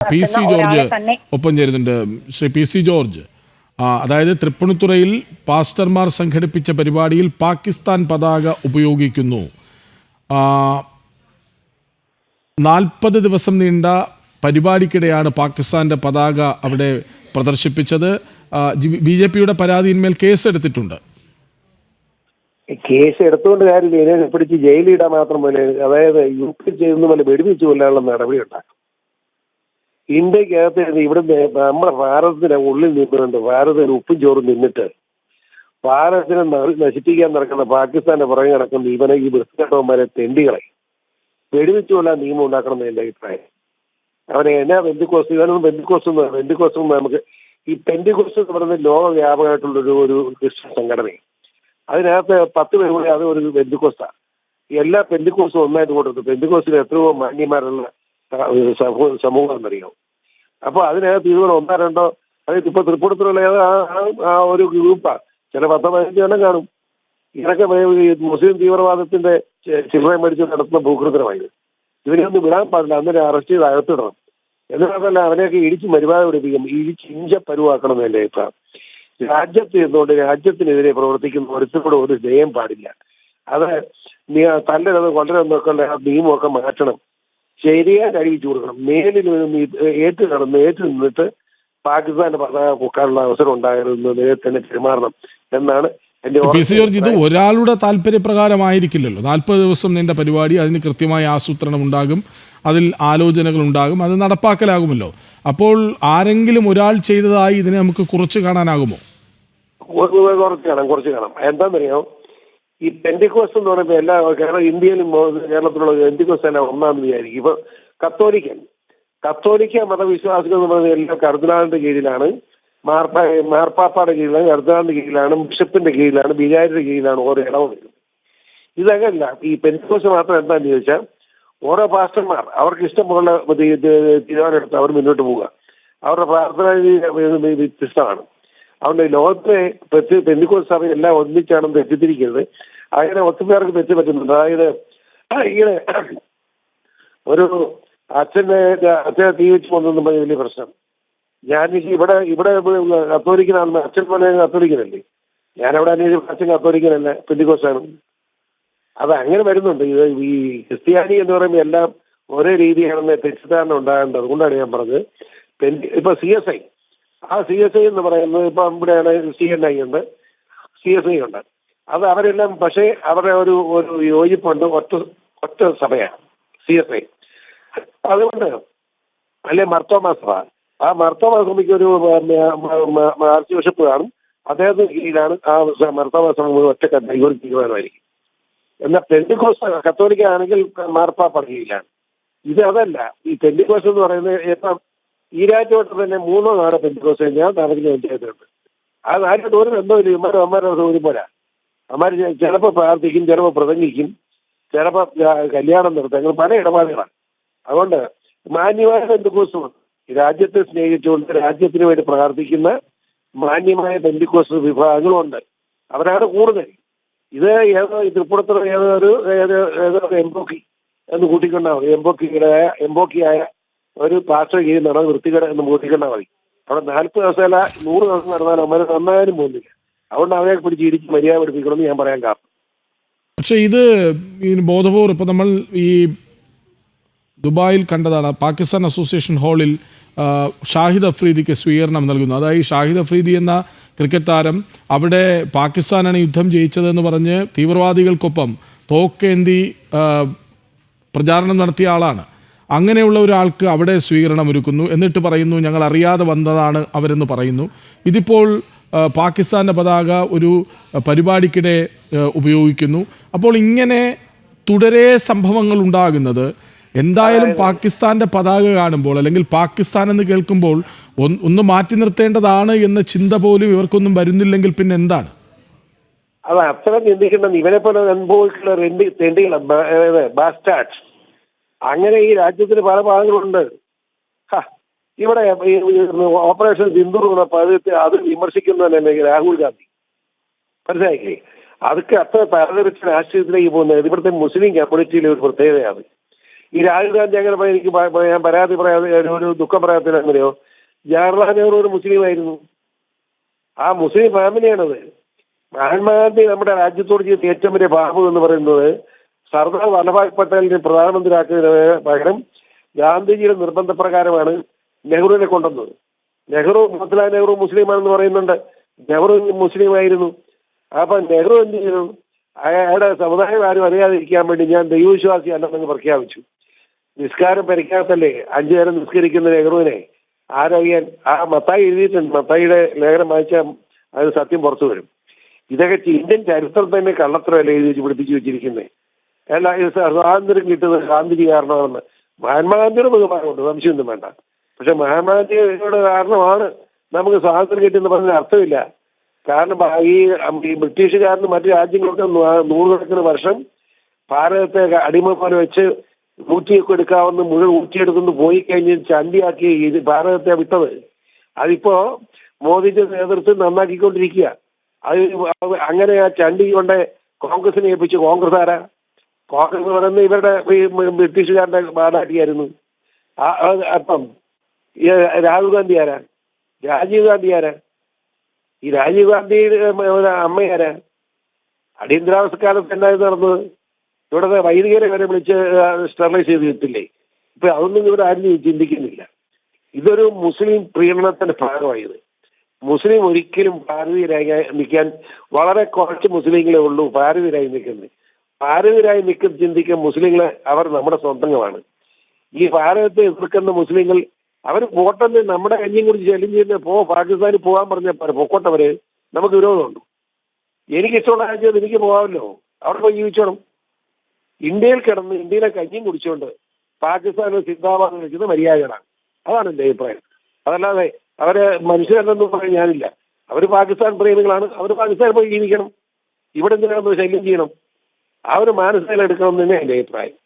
P C George ഒപ്പം ചേരുന്നുണ്ട്. Shri P C George, അതായത് തൃപ്പൂണിത്തുറയിൽ പാസ്റ്റർമാർ സംഘടിപ്പിച്ച പരിപാടിയിൽ പാകിസ്ഥാൻ പതാക ഉപയോഗിക്കുന്നു. 40 ദിവസം നീണ്ട പരിപാടിക്കിടെയാണ് പാകിസ്ഥാന്റെ പതാക അവിടെ പ്രദർശിപ്പിച്ചത്. BJP-യുടെ പരാതിയിന്മേൽ കേസെടുത്തിട്ടുണ്ട്. കേസ് എടുത്തുകൊണ്ട് കാര്യമില്ല, ഇതിനെ പിടിച്ച് ജയിലിടാൻ മാത്രം പോലെ, അതായത് UP ചെയ്യുന്ന പോലെ വെടിവെച്ച് കൊല്ലാനുള്ള നടപടി ഉണ്ടാക്കും. ഇന്ത്യക്കകത്ത് ഇവിടുന്ന് നമ്മുടെ ഭാരതത്തിന് ഉള്ളിൽ നിന്നുകൊണ്ട് ഭാരതത്തിന് ഉപ്പും ചോറും നിന്നിട്ട് ഭാരതത്തിനെ നശിപ്പിക്കാൻ നടക്കുന്ന പാകിസ്ഥാന്റെ പുറകെ നടക്കുന്ന ഇവനെ ഈ വൃത്തികെട്ടവന്മാരെ തെണ്ടികളെ വെടിവെച്ച് കൊല്ലാൻ നിയമം ഉണ്ടാക്കണം എന്ന് എൻ്റെ അഭിപ്രായം. അവനെ എന്നാ പെന്തിക്കോസ്റ്റ്, ഇവനൊന്നും പെന്തിക്കോസ്റ്റ് നമുക്ക് ഈ പെന്തിക്കോസ്റ്റ് എന്ന് പറയുന്നത് ലോകവ്യാപകമായിട്ടുള്ളൊരു ഒരു ക്രിസ്ത്യൻ സംഘടനയാണ്. അതിനകത്ത് 10 പേര് കൂടി അത് ഒരു പെന്തിക്കോസ്റ്റാണ്. എല്ലാ പെന്തിക്കോസ്റ്റും ഒന്നായിട്ട് കൊടുത്തു. പെന്തിക്കോസ്റ്റിൽ എത്രയോ മാന്യന്മാരുള്ള സമൂഹം എന്നറിയാം. അപ്പോൾ അതിനകത്ത് ഇതുപോലെ 1-2 അതായത് ഇപ്പോൾ തൃപ്പൂണിത്തുറയിലെ ആ ഒരു ഗ്രൂപ്പാണ്, ചില 10-15 എണ്ണം കാണും. ഇതൊക്കെ മുസ്ലിം തീവ്രവാദത്തിന്റെ ചില്ലറ മേടിച്ച് നടത്തുന്ന ഭൂകൃതരമായത്. ഇവരെയൊന്നും വിടാൻ പാടില്ല, അന്നേരം അറസ്റ്റ് ചെയ്ത് അകത്തിടണം. എന്നിട്ടല്ല അവനെയൊക്കെ ഇടിച്ച് മരുവാതെ പിടിപ്പിക്കും, ഇടിച്ച് ഇഞ്ച പരുവാക്കണം എന്ന് എൻ്റെ അഭിപ്രായം. രാജ്യത്ത് ഇരുന്നുകൊണ്ട് രാജ്യത്തിനെതിരെ പ്രവർത്തിക്കുന്ന ഒരുത്തരോട് ഒരു ദയം പാടില്ല. അത് തല്ലത് കൊല്ലരെന്നൊക്കെ നിയമമൊക്കെ മാറ്റണം, ശരിയായി അറിയിച്ചു കൊടുക്കണം. മേലിൽ ഏറ്റു നിന്നിട്ട് പാകിസ്ഥാന്റെ പതാക പൊക്കാനുള്ള അവസരം ഉണ്ടാകരുതെന്ന് നേരത്തെ തന്നെ പെരുമാറണം എന്നാണ് എന്റെ. പി സി ജോർജ്, ഇത് ഒരാളുടെ താല്പര്യപ്രകാരമായിരിക്കില്ലല്ലോ. 40 ദിവസം നീണ്ട പരിപാടി, അതിന് കൃത്യമായ ആസൂത്രണം ഉണ്ടാകും, അതിൽ ആലോചനകൾ ഉണ്ടാകും, അത് നടപ്പാക്കലാകുമല്ലോ. അപ്പോൾ ആരെങ്കിലും ഒരാൾ ചെയ്തതായി ഇതിനെ നമുക്ക് കുറച്ച് കാണാനാകുമോ? കുറച്ച് കാണാം. എന്താണെന്നറിയാമോ, ഈ പെന്തിക്കോസ്റ്റ് എന്ന് പറയുമ്പോൾ എല്ലാ ഇന്ത്യയിലും കേരളത്തിലുള്ള പെന്തിക്കോസ്റ്റ് എല്ലാം ഒന്നാമെന്ന് വിചാരിക്കും. ഇപ്പൊ കത്തോലിക്ക മതവിശ്വാസികൾ എന്ന് പറയുന്നത് എല്ലാം കർദിനാളിന്റെ കീഴിലാണ്, മാർപ്പാപ്പയുടെ കീഴിലാണ്, കർദിനാളിന്റെ കീഴിലാണ്, ബിഷപ്പിന്റെ കീഴിലാണ്, വികാരിയുടെ കീഴിലാണ് ഓരോ ഇടവ വരുന്നത്. ഇതങ്ങനല്ല. ഈ പെന്തിക്കോസ്റ്റ് മാത്രം എന്താണെന്ന് ചോദിച്ചാൽ ഓരോ പാസ്റ്റർമാർ അവർക്ക് ഇഷ്ടമുള്ള തീരുമാനമെടുത്ത് അവർ മുന്നോട്ട് പോവുക. അവരുടെ പ്രാർത്ഥന വ്യത്യസ്തമാണ്. അതുകൊണ്ട് ലോകത്തിലെ പെന്തിക്കോസ്റ്റ് സഭ എല്ലാം ഒന്നിച്ചാണെന്ന് തെറ്റിദ്ധരിക്കരുത്. അങ്ങനെ ഒത്തിരി പേർക്ക് തെറ്റ് പറ്റുന്നുണ്ട്. അതായത് ഇങ്ങനെ ഒരു അച്ഛനെ തീ വെച്ച് കൊന്നൊന്നും വലിയ പ്രശ്നം. ഇവിടെ കത്തോലിക്കനാണെന്ന് അച്ഛൻ പോലെ കത്തോലിക്കനല്ലേ, ഞാനവിടെ അന്വേഷിച്ച അച്ഛൻ കത്തോലിക്കനല്ല, പെന്തിക്കോസ്റ്റാണ്. അത് അങ്ങനെ വരുന്നുണ്ട്. ഇത് ഈ ക്രിസ്ത്യാനി എന്ന് പറയുമ്പോൾ എല്ലാം ഒരേ രീതിയാണെന്ന് തെറ്റിദ്ധാരണ ഉണ്ടാകേണ്ടത്. അതുകൊണ്ടാണ് ഞാൻ പറഞ്ഞത്. ഇപ്പൊ CSI എന്ന് പറയുന്നത് ഇപ്പൊ ഇവിടെയാണ് CNI ഉണ്ട്, CSI ഉണ്ട്. അത് അവരെല്ലാം പക്ഷേ അവരുടെ ഒരു യോജിപ്പുണ്ട്, ഒറ്റ സഭയാണ് CSI. അതുകൊണ്ട് അല്ലെ മർത്തോമാ സഭ, ആ മർത്തോമാ സഭയ്ക്ക് ഒരു ആർച്ച് ബിഷപ്പ് കാണും, അദ്ദേഹത്തിന് കീഴിലാണ് ആ മർത്തോമാ സഭ ഒറ്റ ഇവർ തീരുമാനമായിരിക്കും. എന്നാൽ പെന്തിക്കോസ്റ്റ് കത്തോലിക്ക ആണെങ്കിൽ മാർപ്പാപ്പ കീഴിലാണ്. ഇത് അതല്ല. ഈ പെന്തിക്കോസ്റ്റ് എന്ന് പറയുന്നത് ഇപ്പം ഈരാറ്റോട്ട് തന്നെ 3-4 പെന്തിക്കോസ്റ്റ് ഞാൻ നടക്കുന്ന പഞ്ചായത്തുണ്ട്. ആ നാട്ടിലോട്ട് ഒരു ബന്ധമില്ല. അമ്മമാരുടെ ഒരു പോലെ അമ്മമാർ ചിലപ്പോൾ പ്രാർത്ഥിക്കും, ചിലപ്പോൾ പ്രസംഗിക്കും, ചിലപ്പോൾ കല്യാണം നടത്തും. അങ്ങനെ പല ഇടപാടുകളാണ്. അതുകൊണ്ട് മാന്യമായ പെന്തിക്കോസ്റ്റും രാജ്യത്തെ സ്നേഹിച്ചുകൊണ്ട് രാജ്യത്തിന് വേണ്ടി പ്രാർത്ഥിക്കുന്ന മാന്യമായ പെന്തിക്കോസ്റ്റ് വിഭാഗങ്ങളുണ്ട്. അവരാണ് കൂടുതൽ. ഇത് തൃപ്പൂണിത്തുറ ഏതോ എംബോക്കി എന്ന് കൂട്ടിക്കൊണ്ടാൽ മതി. എംബോക്കിയായ ഒരു പാസ്റ്റർ കീഴിൽ നടന്ന വൃത്തികേട് എന്ന് കൂട്ടിക്കൊണ്ടാൽ മതി. അവിടെ 40 ദിവസമല്ല 100 ദിവസം നടന്നാലും അമ്മ നന്നായാലും പോകുന്നില്ല. അതുകൊണ്ട് അവരെ പിടിച്ച് ഇടിച്ച് മര്യാദ പഠിപ്പിക്കണമെന്ന് ഞാൻ പറയാൻ കാരണം. പക്ഷെ ഇത് ബോധപൂർവ്വം ഇപ്പം നമ്മൾ ഈ ദുബായിൽ കണ്ടതാണ്. പാകിസ്ഥാൻ അസോസിയേഷൻ ഹാളിൽ ഷാഹിദ് അഫ്രീദിക്ക് സ്വീകരണം നൽകുന്നു. അതായത് ഷാഹിദ് അഫ്രീദി എന്ന ക്രിക്കറ്റ് താരം അവിടെ പാകിസ്ഥാനാണ് യുദ്ധം ജയിച്ചതെന്ന് പറഞ്ഞ് തീവ്രവാദികൾക്കൊപ്പം തോക്കേന്തി പ്രചാരണം നടത്തിയ ആളാണ്. അങ്ങനെയുള്ള ഒരാൾക്ക് അവിടെ സ്വീകരണം ഒരുക്കുന്നു, എന്നിട്ട് പറയുന്നു ഞങ്ങൾ അറിയാതെ വന്നതാണ് അവരെന്ന് പറയുന്നു. ഇതിപ്പോൾ പാകിസ്ഥാൻ്റെ പതാക ഒരു പരിപാടിക്കിടെ ഉപയോഗിക്കുന്നു. അപ്പോൾ ഇങ്ങനെ തുടരെ സംഭവങ്ങൾ ഉണ്ടാകുന്നത് എന്തായാലും പാകിസ്ഥാന്റെ പതാക കാണുമ്പോൾ അല്ലെങ്കിൽ പാകിസ്ഥാൻ എന്ന് കേൾക്കുമ്പോൾ ഒന്ന് മാറ്റി നിർത്തേണ്ടതാണ് എന്ന ചിന്ത പോലും ഇവർക്കൊന്നും വരുന്നില്ലെങ്കിൽ പിന്നെ എന്താണ്? അത് അത്ര ചിന്തിക്കേണ്ട. ഇവരെ പോലെ അനുഭവിക്കുന്ന ബാസ്റ്റാർഡ്സ് അങ്ങനെ ഈ രാജ്യത്തിന് പല ഭാഗങ്ങളുണ്ട്. ഇവിടെ ഓപ്പറേഷൻ സിന്ദൂർ അത് വിമർശിക്കുന്നതല്ലേ രാഹുൽ ഗാന്ധി, മനസ്സിലായില്ലേ? അതൊക്കെ അത്ര തരംതിരിച്ച രാഷ്ട്രീയത്തിലേക്ക് പോകുന്നത് ഇവിടുത്തെ മുസ്ലിം കമ്മ്യൂണിറ്റിയിലെ ഒരു പ്രത്യേകതയാണ്. ഈ രാഹുൽ ഗാന്ധി അങ്ങനെ എനിക്ക് ഞാൻ പരാതി പറയാതെ ഒരു ദുഃഖം പറയാത്തത് എങ്ങനെയോ, ജവഹർലാൽ നെഹ്റു ഒരു മുസ്ലിം ആയിരുന്നു. ആ മുസ്ലിം ഫാമിലിയാണത്. മഹാത്മാഗാന്ധി നമ്മുടെ രാജ്യത്തോട് ചെയ്ത ഏറ്റവും വലിയ പാപം എന്ന് പറയുന്നത് സർദാർ വല്ലഭായ് പട്ടേലിനെ പ്രധാനമന്ത്രിയാക്കുന്നതിന് പകരം ഗാന്ധിജിയുടെ നിർബന്ധപ്രകാരമാണ് നെഹ്റുവിനെ കൊണ്ടുവന്നത്. മോത്തിലാൽ നെഹ്റു മുസ്ലിമാണെന്ന് പറയുന്നുണ്ട്. നെഹ്റു മുസ്ലിം ആയിരുന്നു. അപ്പൊ നെഹ്റു എന്ത് ചെയ്തു? അയാളുടെ സമുദായം ആരും അറിയാതിരിക്കാൻ വേണ്ടി ഞാൻ ദൈവവിശ്വാസി അല്ലെന്ന് പ്രഖ്യാപിച്ചു. നിസ്കാരം പരിക്കാത്തല്ലേ 5 നേരം നിസ്കരിക്കുന്ന നെഹ്റുവിനെ ആരറിയാൻ? ആ മത്തായി എഴുതിയിട്ടുണ്ട്. മത്തായിയുടെ ലേഖനം വായിച്ചാൽ അതിന് സത്യം പുറത്തു വരും. ഇതൊക്കെ ഇന്ത്യൻ ചരിത്രത്തിൽ തന്നെ കള്ളത്തരമല്ലേ എഴുതി വെച്ച് പിടിപ്പിച്ചു വെച്ചിരിക്കുന്നത്. അല്ല, ഇത് സ്വാതന്ത്ര്യം കിട്ടുന്നത് ഗാന്ധിജി കാരണമാണെന്ന്. മഹാത്മാഗാന്ധിയുടെ ബഹുമാനമുണ്ട്, സംശയമൊന്നും വേണ്ട. പക്ഷെ മഹാത്മാഗാന്ധിയുടെ കാരണമാണ് നമുക്ക് സ്വാതന്ത്ര്യം കിട്ടിയെന്ന് പറഞ്ഞ അർത്ഥമില്ല. കാരണം ഈ ബ്രിട്ടീഷുകാരന് മറ്റു രാജ്യങ്ങളൊക്കെ നൂറുകണക്കിന് വർഷം ഭാരതത്തെ അടിമ പോലെ വെച്ച് ഊറ്റിയൊക്കെ എടുക്കാവുന്ന മുഴുവൻ ഊറ്റിയെടുത്തുകൊണ്ട് പോയി കഴിഞ്ഞ് ചണ്ടിയാക്കി ഇത് ഭാരതത്തെ വിട്ടത്. അതിപ്പോ മോദിയുടെ നേതൃത്വം നന്നാക്കിക്കൊണ്ടിരിക്കുക. അത് അങ്ങനെ ആ ചണ്ടി കൊണ്ട് കോൺഗ്രസിനെ ഏൽപ്പിച്ചു. കോൺഗ്രസ് ആരാ? കോൺഗ്രസ് പറയുന്നത് ഇവരുടെ ബ്രിട്ടീഷുകാരുടെ പാടാട്ടിയായിരുന്നു. അപ്പം രാഹുൽ ഗാന്ധി ആരാ? രാജീവ് ഗാന്ധി ആരാ? ഈ രാജീവ് ഗാന്ധിയുടെ അമ്മയാരാ? അടിയന്തരാവസ്ഥ കാലത്ത് എന്തായിരുന്നു നടന്നത്? ഇവിടുത്തെ വൈദികരെ വരെ വിളിച്ച് സ്റ്റെറിലൈസ് ചെയ്ത് കിട്ടില്ലേ? ഇപ്പൊ അതൊന്നും ഇവിടെ ആരും ചിന്തിക്കുന്നില്ല. ഇതൊരു മുസ്ലിം പ്രീണനത്തിന്റെ ഭാഗമായത്. മുസ്ലിം ഒരിക്കലും ഭാരതീയരായി നിൽക്കാൻ വളരെ കുറച്ച് മുസ്ലിങ്ങളെ ഉള്ളൂ ഭാരതീയരായി നിൽക്കുന്നത്. ഭാരതീയരായി ചിന്തിക്കാൻ മുസ്ലിങ്ങളെ അവർ നമ്മുടെ സ്വന്തങ്ങളാണ്. ഈ ഭാരതത്തെ എതിർക്കുന്ന മുസ്ലിങ്ങൾ അവർ പോട്ടെന്ന് നമ്മുടെ കഞ്ഞിയും കുറിച്ച് ശല്യം ചെയ്യുന്ന പാകിസ്ഥാനിൽ പോകാൻ പറഞ്ഞ പൊക്കോട്ടവര് നമുക്ക് വിരോധമുണ്ട്. എനിക്കിഷ്ടമുള്ള രാജ്യം എനിക്ക് പോകാമല്ലോ, അവിടെ പോയി ജീവിച്ചോണം. ഇന്ത്യയിൽ കിടന്ന് ഇന്ത്യയിലെ കഞ്ഞിയും കുടിച്ചുകൊണ്ട് പാകിസ്ഥാനിൽ സിന്ദാബാദ് വിളിക്കുന്നത് മര്യാദകളാണ്. അതാണ് എൻ്റെ അഭിപ്രായം. അതല്ലാതെ അവരെ മനുഷ്യരല്ലെന്ന് പറയാൻ ഞാനില്ല. അവർ പാകിസ്ഥാൻ പ്രേമികളാണ്. അവർ പാകിസ്ഥാനിൽ പോയി ജീവിക്കണം. ഇവിടെ എന്തിനാണ് ശല്യം ചെയ്യണം? ആ ഒരു മാനസികം എടുക്കണം എന്ന് തന്നെ എൻ്റെ അഭിപ്രായം.